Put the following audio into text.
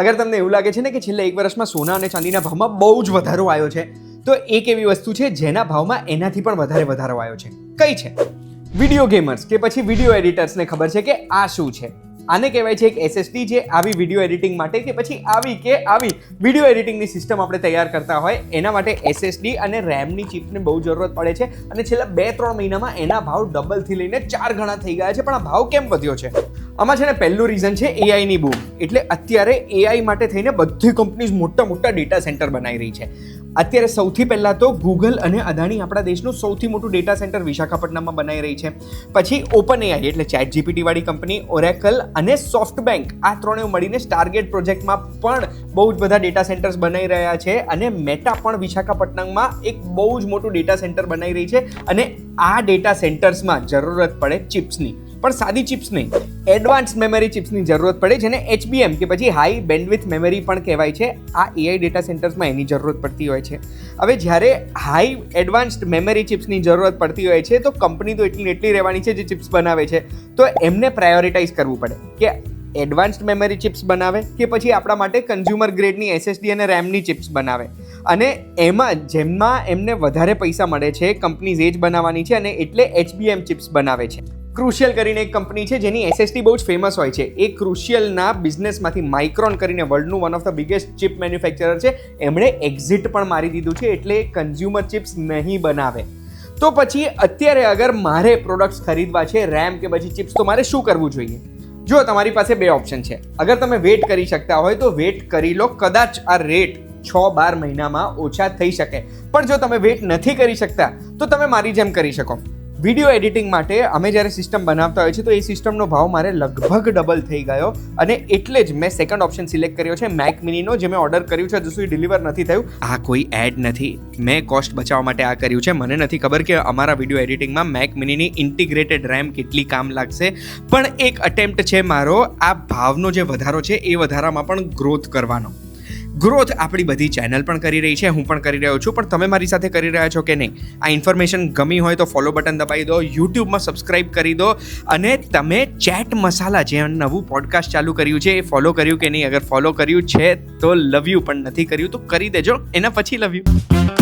અગર તમને એવું લાગે છે ને કે છેલ્લા 1 વર્ષમાં સોના અને ચાંદીના ભાવમાં બહુ જ વધારો આવ્યો છે, તો એક એવી વસ્તુ છે જેના ભાવમાં એનાથી પણ વધારે વધારો આવ્યો છે. કઈ છે? વિડીયો ગેમર્સ કે પછી વિડીયો એડિટર્સને ખબર છે કે આ શું છે. આને કહેવાય છે એક એસએસડી, જે આવી વિડીયો એડિટિંગ માટે કે પછી આવી વિડીયો એડિટિંગની સિસ્ટમ આપણે તૈયાર કરતા હોય એના માટે એસએસડી અને રેમની ચિપની બહુ જરૂરત પડે છે. અને છેલ્લા 2-3 મહિનામાં એના ભાવ ડબલથી લઈને 4 ગણા થઈ ગયા છે. પણ આ ભાવ કેમ વધ્યો છે? આમાં છે ને પહેલું રીઝન છે એઆઈની બૂમ. એટલે અત્યારે એઆઈ માટે થઈને બધી કંપનીઝ મોટા ડેટા સેન્ટર બનાવી રહી છે. અત્યારે સૌથી પહેલાં તો ગૂગલ અને અદાણી આપણા દેશનું સૌથી મોટું ડેટા સેન્ટર વિશાખાપટ્ટનમમાં બનાવી રહી છે. પછી ઓપન એઆઈ એટલે ચેટ જીપીટી વાળી કંપની, ઓરેકલ અને સોફ્ટબેન્ક, આ ત્રણેય મળીને સ્ટારગેટ પ્રોજેક્ટમાં પણ બહુ જ બધા ડેટા સેન્ટર્સ બનાવી રહ્યા છે. અને મેટા પણ વિશાખાપટ્ટનમમાં એક બહુ જ મોટું ડેટા સેન્ટર બનાવી રહી છે. અને આ ડેટા સેન્ટર્સમાં જરૂરત પડે ચિપ્સની, પણ સાદી ચિપ્સ નહીં, એડવાન્સ મેમરી ચિપ્સની જરૂરત પડે, જેને HBM કે પછી હાઈ બેન્ડવિથ મેમરી પણ કહેવાય છે. આ એઆઈ ડેટા સેન્ટર્સમાં એની જરૂરત પડતી હોય છે. હવે જ્યારે હાઈ એડવાન્સ્ડ મેમરી ચિપ્સની જરૂરત પડતી હોય છે તો કંપની તો એટલી રહેવાની છે જે ચિપ્સ બનાવે છે, તો એમને પ્રાયોરિટાઇઝ કરવું પડે કે એડવાન્સ્ડ મેમરી ચિપ્સ બનાવે કે પછી આપણા માટે કન્ઝ્યુમર ગ્રેડની એસએસડી અને રેમની ચિપ્સ બનાવે. અને જેમાં એમને વધારે પૈસા મળે છે કંપનીઝ એ જ બનાવવાની છે, અને એટલે HBM ચિપ્સ બનાવે છે. ક્રુશિયલ કરીને એક કંપની છે જેની એસએસડી બહુ જ ફેમસ હોય છે. એ ક્રુશિયલના બિઝનેસમાંથી માઇક્રોન કરીને વર્લ્ડનું one of the biggest chip manufacturer છે, એમણે એક્ઝિટ પણ મારી દીધું છે. એટલે કન્ઝ્યુમર ચિપ્સ નહીં બનાવે. તો પછી અત્યારે અગર મારે પ્રોડક્ટ્સ ખરીદવા છે, રેમ કે પછી ચિપ્સ, તો મારે શું કરવું જોઈએ? જો તમારી પાસે 2 ઓપ્શન છે. અગર તમે વેટ કરી શકતા હોય તો વેટ કરી લો. કદાચ આ રેટ 6-12 મહિનામાં ઓછા થઈ શકે. પણ જો તમે વેટ નથી કરી શકતા તો તમે મારી જેમ કરી શકો. વિડીયો એડિટિંગ માટે અમે જ્યારે સિસ્ટમ બનાવતા હોય છે તો એ સિસ્ટમનો ભાવ મારે લગભગ ડબલ થઈ ગયો, અને એટલે જ મેં સેકન્ડ ઓપ્શન સિલેક્ટ કર્યો છે મેક મિનીનો, જે મેં ઓર્ડર કર્યું છે, હજુ સુધી ડિલિવર નથી થયું. આ કોઈ એડ નથી, મેં કોસ્ટ બચાવવા માટે આ કર્યું છે. મને નથી ખબર કે અમારા વિડીયો એડિટિંગમાં મેક મિનીની ઇન્ટિગ્રેટેડ રેમ કેટલી કામ લાગશે, પણ એક અટેમ્પ્ટ છે મારો આ ભાવનો જે વધારો છે એ વધારામાં પણ ગ્રોથ કરવાનો. ગ્રોથ આપણી બધી ચેનલ પણ કરી રહી છે, હું પણ કરી રહ્યો છું, પણ તમે મારી સાથે કરી રહ્યા છો કે નહીં? આ ઇન્ફોર્મેશન ગમી હોય તો ફોલો બટન દબાવી દો, યુટ્યુબમાં સબસ્ક્રાઇબ કરી દો, અને તમે ચેટ મસાલા જે નવું પોડકાસ્ટ ચાલુ કર્યું છે એ ફોલો કર્યું કે નહીં? અગર ફોલો કર્યું છે તો લવ યુ, પણ નથી કર્યું તો કરી દેજો, એના પછી લવ યુ.